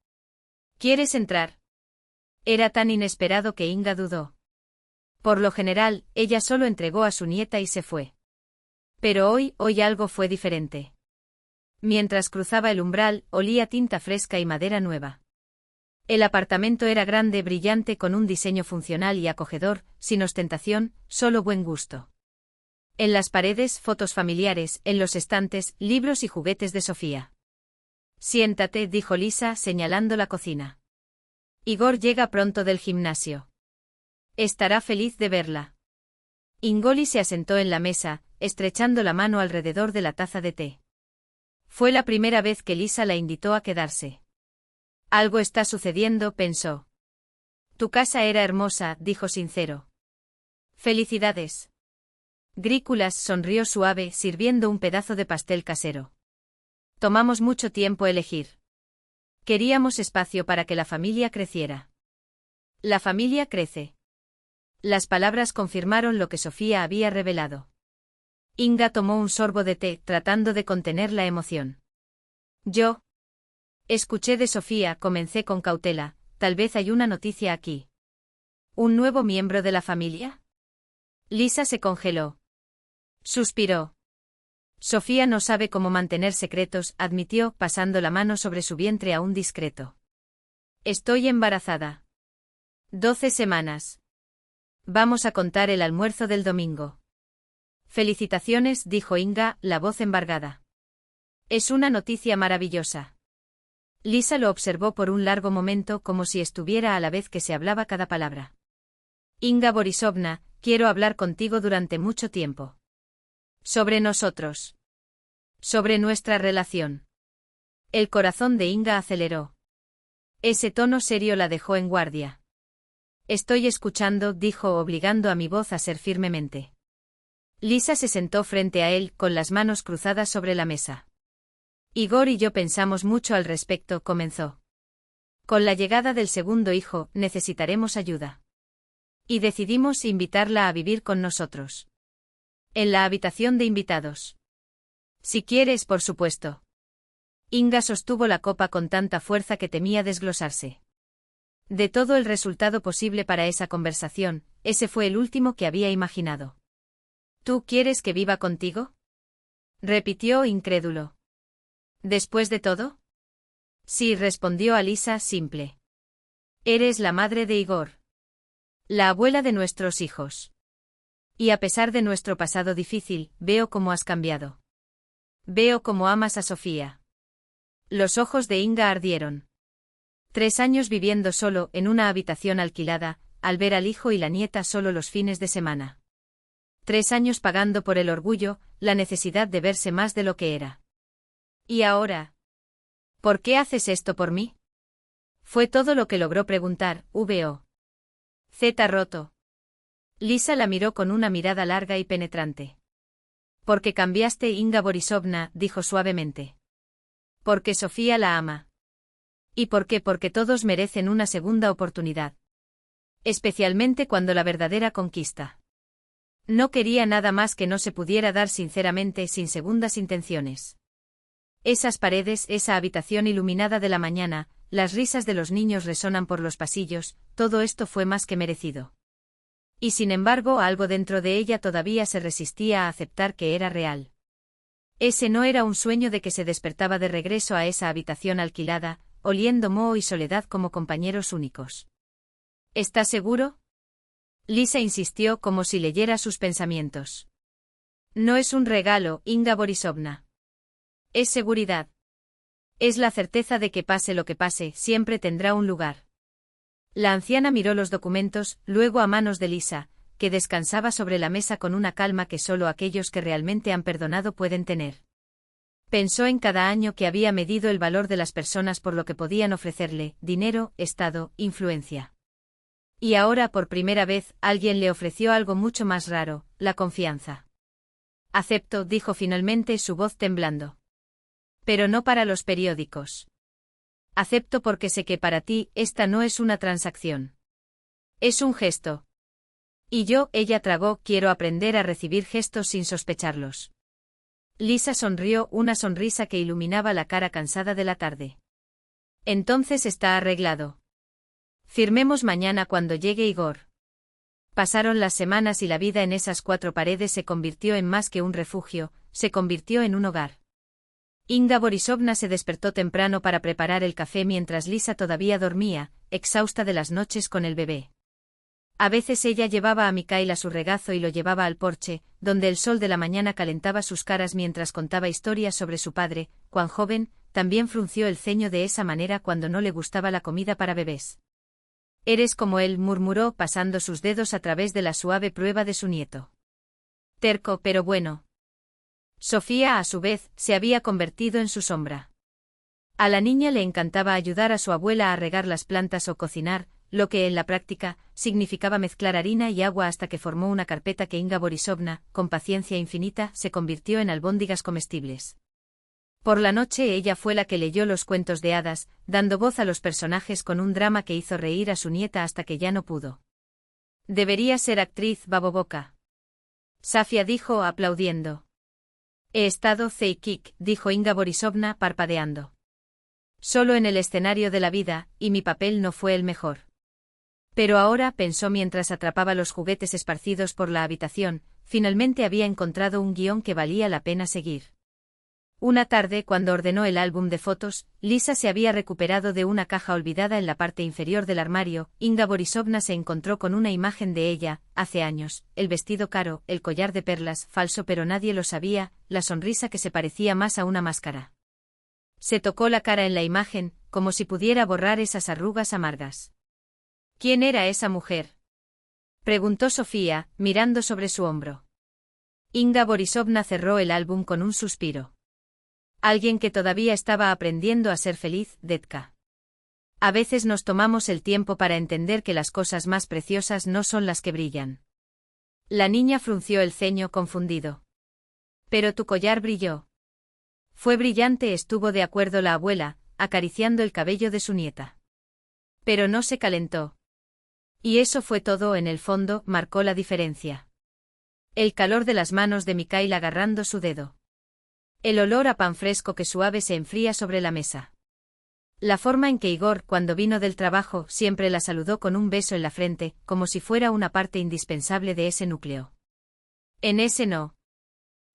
¿Quieres entrar? Era tan inesperado que Inga dudó. Por lo general, ella solo entregó a su nieta y se fue. Pero hoy algo fue diferente. Mientras cruzaba el umbral, olía tinta fresca y madera nueva. El apartamento era grande, brillante, con un diseño funcional y acogedor, sin ostentación, solo buen gusto. En las paredes, fotos familiares, en los estantes, libros y juguetes de Sofía. Siéntate, dijo Lisa, señalando la cocina. Igor llega pronto del gimnasio. Estará feliz de verla. Ingoli se asentó en la mesa, estrechando la mano alrededor de la taza de té. Fue la primera vez que Lisa la invitó a quedarse. Algo está sucediendo, pensó. Tu casa era hermosa, dijo sincero. Felicidades. Grículas sonrió suave, sirviendo un pedazo de pastel casero. Tomamos mucho tiempo elegir. Queríamos espacio para que la familia creciera. La familia crece. Las palabras confirmaron lo que Sofía había revelado. Inga tomó un sorbo de té, tratando de contener la emoción. Yo. Escuché de Sofía, comencé con cautela, tal vez hay una noticia aquí. ¿Un nuevo miembro de la familia? Lisa se congeló. Suspiró. Sofía no sabe cómo mantener secretos, admitió, pasando la mano sobre su vientre aún discreto. Estoy embarazada. 12 semanas. Vamos a contar el almuerzo del domingo. Felicitaciones, dijo Inga, la voz embargada. Es una noticia maravillosa. Lisa lo observó por un largo momento como si estuviera a la vez que se hablaba cada palabra. Inga Borisovna, quiero hablar contigo durante mucho tiempo. Sobre nosotros. Sobre nuestra relación. El corazón de Inga aceleró. Ese tono serio la dejó en guardia. Estoy escuchando, dijo, obligando a mi voz a ser firmemente. Lisa se sentó frente a él, con las manos cruzadas sobre la mesa. Igor y yo pensamos mucho al respecto, comenzó. Con la llegada del segundo hijo, necesitaremos ayuda. Y decidimos invitarla a vivir con nosotros. En la habitación de invitados. Si quieres, por supuesto. Inga sostuvo la copa con tanta fuerza que temía desglosarse. De todo el resultado posible para esa conversación, ese fue el último que había imaginado. ¿Tú quieres que viva contigo? Repitió incrédulo. ¿Después de todo? Sí, respondió Alisa, simple. Eres la madre de Igor. La abuela de nuestros hijos. Y a pesar de nuestro pasado difícil, veo cómo has cambiado. Veo cómo amas a Sofía. Los ojos de Inga ardieron. 3 años viviendo solo en una habitación alquilada, al ver al hijo y la nieta solo los fines de semana. 3 años pagando por el orgullo, la necesidad de verse más de lo que era. ¿Y ahora? ¿Por qué haces esto por mí? Fue todo lo que logró preguntar, Z roto. Lisa la miró con una mirada larga y penetrante. Porque cambiaste, Inga Borisovna, dijo suavemente. Porque Sofía la ama. ¿Y por qué? Porque todos merecen una segunda oportunidad. Especialmente cuando la verdadera conquista. No quería nada más que no se pudiera dar sinceramente sin segundas intenciones. Esas paredes, esa habitación iluminada de la mañana, las risas de los niños resonan por los pasillos, todo esto fue más que merecido. Y sin embargo, algo dentro de ella todavía se resistía a aceptar que era real. Ese no era un sueño de que se despertaba de regreso a esa habitación alquilada, oliendo moho y soledad como compañeros únicos. ¿Estás seguro? Lisa insistió como si leyera sus pensamientos. No es un regalo, Inga Borisovna. Es seguridad. Es la certeza de que pase lo que pase, siempre tendrá un lugar. La anciana miró los documentos, luego a manos de Lisa, que descansaba sobre la mesa con una calma que solo aquellos que realmente han perdonado pueden tener. Pensó en cada año que había medido el valor de las personas por lo que podían ofrecerle, dinero, estado, influencia. Y ahora por primera vez, alguien le ofreció algo mucho más raro, la confianza. Acepto, dijo finalmente, su voz temblando. Pero no para los periódicos. Acepto porque sé que para ti, esta no es una transacción. Es un gesto. Y yo, ella tragó, quiero aprender a recibir gestos sin sospecharlos. Lisa sonrió, una sonrisa que iluminaba la cara cansada de la tarde. Entonces está arreglado. Firmemos mañana cuando llegue Igor. Pasaron las semanas y la vida en esas 4 paredes se convirtió en más que un refugio, se convirtió en un hogar. Inga Borisovna se despertó temprano para preparar el café mientras Lisa todavía dormía, exhausta de las noches con el bebé. A veces ella llevaba a Mikhail a su regazo y lo llevaba al porche, donde el sol de la mañana calentaba sus caras mientras contaba historias sobre su padre, cuán joven, también frunció el ceño de esa manera cuando no le gustaba la comida para bebés. Eres como él, murmuró pasando sus dedos a través de la suave prueba de su nieto. Terco, pero bueno. Sofía, a su vez, se había convertido en su sombra. A la niña le encantaba ayudar a su abuela a regar las plantas o cocinar, lo que en la práctica significaba mezclar harina y agua hasta que formó una carpeta que Inga Borisovna, con paciencia infinita, se convirtió en albóndigas comestibles. Por la noche ella fue la que leyó los cuentos de hadas, dando voz a los personajes con un drama que hizo reír a su nieta hasta que ya no pudo. Debería ser actriz, baboboca. Safia dijo aplaudiendo. He estado Zeikik, dijo Inga Borisovna parpadeando. Solo en el escenario de la vida, y mi papel no fue el mejor. Pero ahora, pensó mientras atrapaba los juguetes esparcidos por la habitación, finalmente había encontrado un guión que valía la pena seguir. Una tarde, cuando ordenó el álbum de fotos, Lisa se había recuperado de una caja olvidada en la parte inferior del armario. Inga Borisovna se encontró con una imagen de ella, hace años, el vestido caro, el collar de perlas, falso pero nadie lo sabía, la sonrisa que se parecía más a una máscara. Se tocó la cara en la imagen, como si pudiera borrar esas arrugas amargas. ¿Quién era esa mujer? Preguntó Sofía, mirando sobre su hombro. Inga Borisovna cerró el álbum con un suspiro. Alguien que todavía estaba aprendiendo a ser feliz, Detka. A veces nos tomamos el tiempo para entender que las cosas más preciosas no son las que brillan. La niña frunció el ceño confundido. Pero tu collar brilló. Fue brillante, estuvo de acuerdo la abuela, acariciando el cabello de su nieta. Pero no se calentó. Y eso fue todo, en el fondo, marcó la diferencia. El calor de las manos de Mikhail agarrando su dedo. El olor a pan fresco que suave se enfría sobre la mesa. La forma en que Igor, cuando vino del trabajo, siempre la saludó con un beso en la frente, como si fuera una parte indispensable de ese núcleo. En ese no.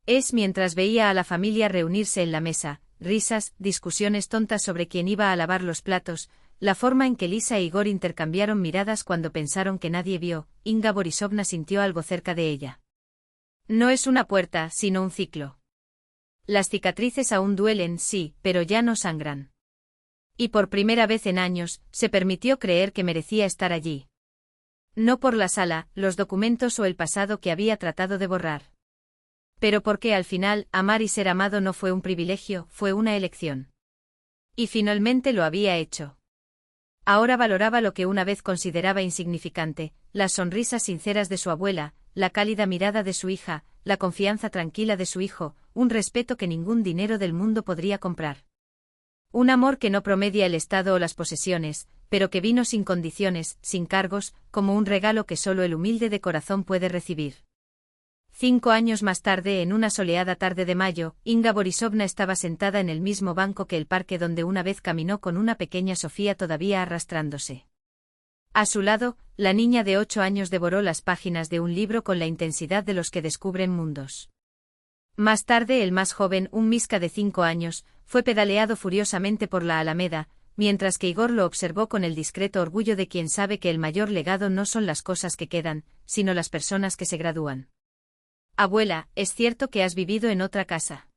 Es mientras veía a la familia reunirse en la mesa, risas, discusiones tontas sobre quién iba a lavar los platos, la forma en que Lisa e Igor intercambiaron miradas cuando pensaron que nadie vio, Inga Borisovna sintió algo cerca de ella. No es una puerta, sino un ciclo. Las cicatrices aún duelen, sí, pero ya no sangran. Y por primera vez en años, se permitió creer que merecía estar allí. No por la sala, los documentos o el pasado que había tratado de borrar. Pero porque al final, amar y ser amado no fue un privilegio, fue una elección. Y finalmente lo había hecho. Ahora valoraba lo que una vez consideraba insignificante, las sonrisas sinceras de su abuela, la cálida mirada de su hija, la confianza tranquila de su hijo, un respeto que ningún dinero del mundo podría comprar. Un amor que no promedia el estado o las posesiones, pero que vino sin condiciones, sin cargos, como un regalo que solo el humilde de corazón puede recibir. 5 años más tarde, en una soleada tarde de mayo, Inga Borisovna estaba sentada en el mismo banco que el parque donde una vez caminó con una pequeña Sofía todavía arrastrándose. A su lado, la niña de 8 años devoró las páginas de un libro con la intensidad de los que descubren mundos. Más tarde el más joven, un Miska de 5 años, fue pedaleado furiosamente por la Alameda, mientras que Igor lo observó con el discreto orgullo de quien sabe que el mayor legado no son las cosas que quedan, sino las personas que se gradúan. «Abuela, ¿es cierto que has vivido en otra casa?».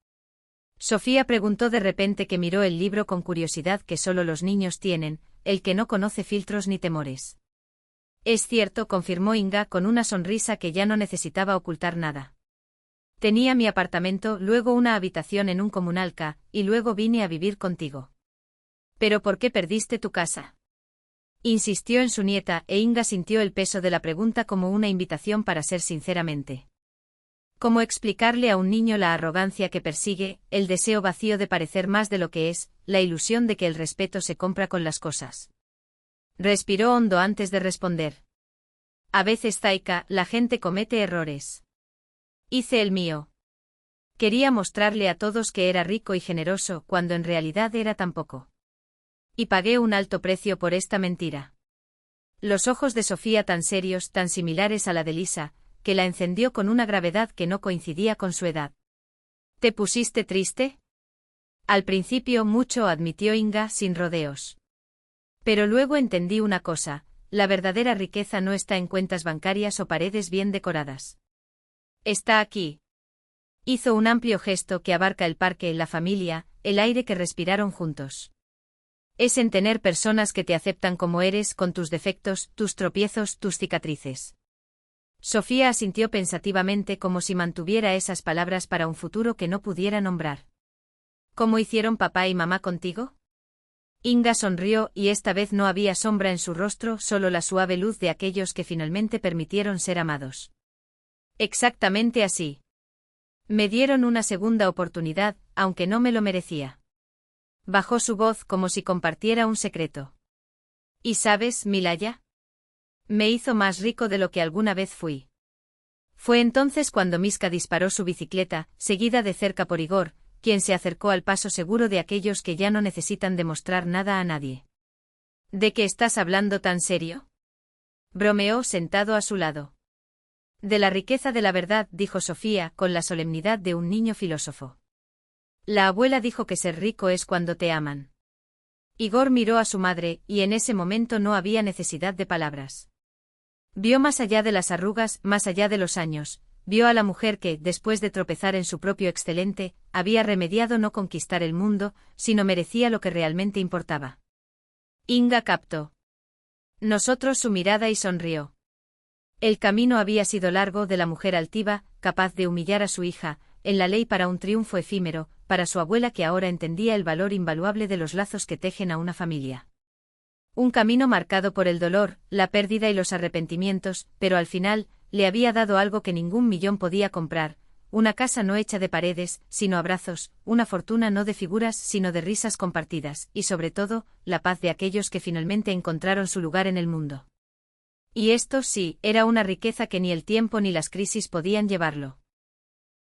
Sofía preguntó de repente, que miró el libro con curiosidad que solo los niños tienen, el que no conoce filtros ni temores. «Es cierto», confirmó Inga con una sonrisa que ya no necesitaba ocultar nada. «Tenía mi apartamento, luego una habitación en un comunalca, y luego vine a vivir contigo». «¿Pero por qué perdiste tu casa?», insistió en su nieta, e Inga sintió el peso de la pregunta como una invitación para ser sinceramente. ¿Cómo explicarle a un niño la arrogancia que persigue, el deseo vacío de parecer más de lo que es, la ilusión de que el respeto se compra con las cosas? Respiró hondo antes de responder. «A veces, Zaika, la gente comete errores. Hice el mío. Quería mostrarle a todos que era rico y generoso cuando en realidad era tan poco. Y pagué un alto precio por esta mentira». Los ojos de Sofía, tan serios, tan similares a la de Lisa, que la encendió con una gravedad que no coincidía con su edad. «¿Te pusiste triste?». «Al principio mucho», admitió Inga sin rodeos. «Pero luego entendí una cosa, la verdadera riqueza no está en cuentas bancarias o paredes bien decoradas. Está aquí». Hizo un amplio gesto que abarca el parque, la familia, el aire que respiraron juntos. «Es en tener personas que te aceptan como eres, con tus defectos, tus tropiezos, tus cicatrices». Sofía asintió pensativamente, como si mantuviera esas palabras para un futuro que no pudiera nombrar. «¿Cómo hicieron papá y mamá contigo?». Inga sonrió, y esta vez no había sombra en su rostro, solo la suave luz de aquellos que finalmente permitieron ser amados. «Exactamente así. Me dieron una segunda oportunidad, aunque no me lo merecía». Bajó su voz como si compartiera un secreto. «¿Y sabes, Milaya? Me hizo más rico de lo que alguna vez fui». Fue entonces cuando Miska disparó su bicicleta, seguida de cerca por Igor, quien se acercó al paso seguro de aquellos que ya no necesitan demostrar nada a nadie. «¿De qué estás hablando tan serio?», bromeó sentado a su lado. «De la riqueza de la verdad», dijo Sofía, con la solemnidad de un niño filósofo. «La abuela dijo que ser rico es cuando te aman». Igor miró a su madre, y en ese momento no había necesidad de palabras. Vio más allá de las arrugas, más allá de los años, vio a la mujer que, después de tropezar en su propio excelente, había remediado no conquistar el mundo, sino merecía lo que realmente importaba. Inga captó. Nosotros su mirada y sonrió. El camino había sido largo, de la mujer altiva, capaz de humillar a su hija, en la ley para un triunfo efímero, para su abuela que ahora entendía el valor invaluable de los lazos que tejen a una familia. Un camino marcado por el dolor, la pérdida y los arrepentimientos, pero al final, le había dado algo que ningún millón podía comprar, una casa no hecha de paredes, sino abrazos, una fortuna no de figuras sino de risas compartidas, y sobre todo, la paz de aquellos que finalmente encontraron su lugar en el mundo. Y esto sí, era una riqueza que ni el tiempo ni las crisis podían llevarlo.